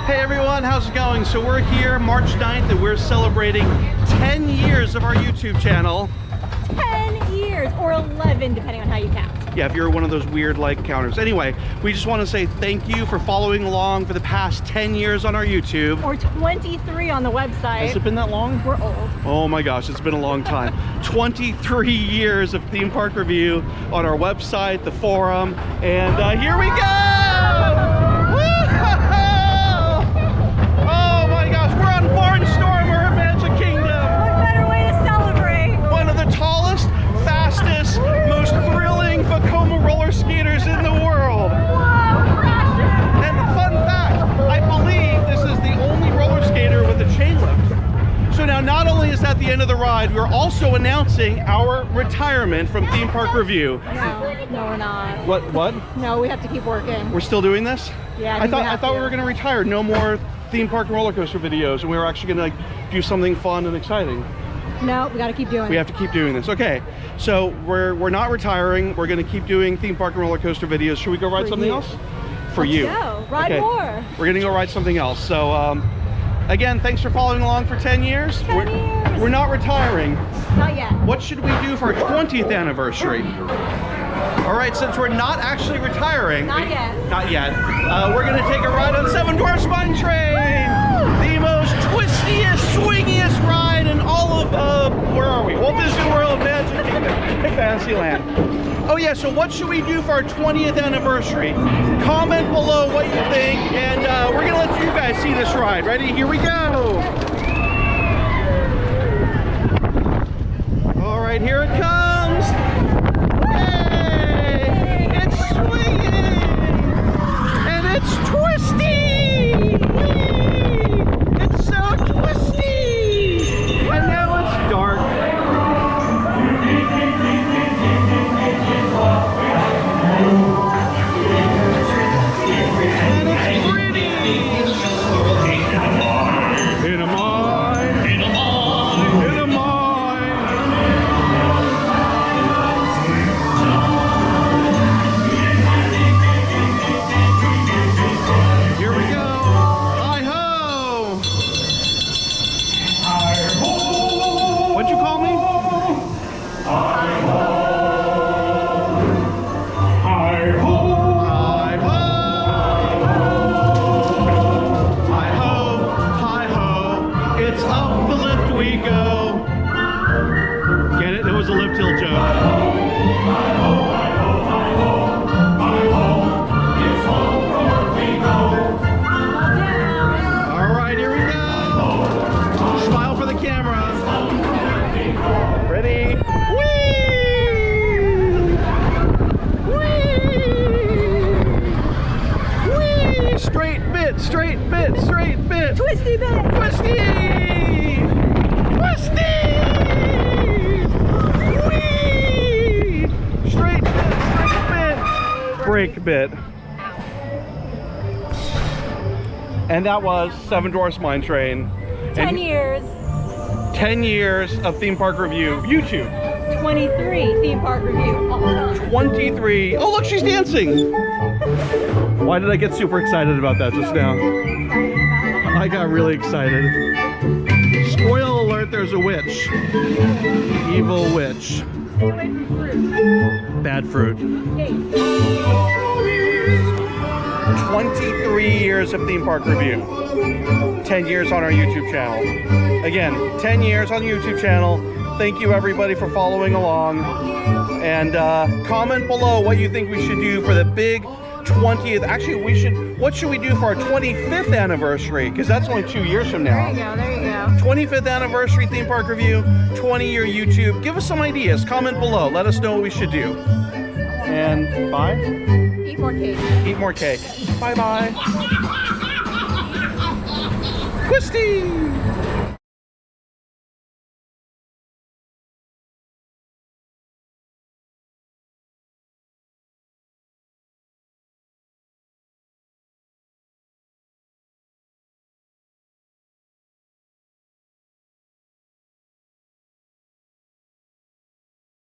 Hey everyone, how's it going? So we're here March 9th and we're celebrating 10 years of our YouTube channel. 10 years, or 11 depending on how you count. Yeah, if you're one of those weird like counters. Anyway, we just want to say thank you for following along for the past 10 years on our YouTube. Or 23 on the website. Has it been that long? We're old. Oh my gosh, it's been a long time. 23 years of theme park review on our website, the forum, and here we go! Oh my gosh, we're on Barnstormer at Magic Kingdom. What better way to celebrate? One of the tallest, fastest, most thrilling Vekoma roller skaters in the world. Whoa, crashes! And fun fact, I believe this is the only roller skater with a chain lift. So now not only is that the end of the ride, we're also announcing our retirement from Theme Park Review. No, we're not. What? No, we have to keep working. We're still doing this? Yeah, I thought we were going to retire. No more theme park and roller coaster videos, and we were actually going to like do something fun and exciting. No, we got to keep doing it. We have to keep doing this. Okay, so we're not retiring. We're going to keep doing theme park and roller coaster videos. Should we go ride something else? For you. Let's go. Ride more. We're going to go ride something else. So again, thanks for following along for 10 years. 10 years. We're not retiring. Not yet. What should we do for our 20th anniversary? All right, since we're not actually retiring. Not yet. Not yet. We're going to take a ride on Seven Dwarfs Mine Train. The most twistiest, swingiest ride in all of, where are we? Walt Disney World, Magic Kingdom, Fantasyland. Oh yeah, so what should we do for our 20th anniversary? Comment below what you think, and we're going to let you guys see this ride. Ready? Here we go. All right, here it comes. Yay! It's swinging! And it's twisty! Whee! It's so twisty! And now it's dark. And it's pretty! In a mine! In a mine! In a mine! Here we go! Hi-ho! Hi-ho! What'd you call me? Hi-ho! Hi-ho! Hi-ho! Hi-ho! Hi-ho! It's up the lift we go! Get it? It was a lift hill joke. All right, here we go. Smile for the camera. Ready? Whee! Whee! Whee! Straight bit, straight bit, straight bit. Twisty bit. Twisty! Twisty! Whee! Straight bit, break bit. And that was Seven Dwarfs Mine Train. 10 years. 10 years of theme park review. YouTube. 23 theme park review. All done. 23. Oh, look, she's dancing. Why did I get super excited about that just now? I got really excited. Spoiler alert, there's a witch. Evil witch. Bad fruit. 23 years of theme park review. 10 years on our YouTube channel. Again, 10 years on the YouTube channel. Thank you everybody for following along. And comment below what you think we should do for the big 20th. Actually, what should we do for our 25th anniversary? Because that's only 2 years from now. There you go. 25th anniversary theme park review, 20-year YouTube. Give us some ideas. Comment below. Let us know what we should do. And bye. Eat more cake. Eat more cake. Bye-bye. Twisty!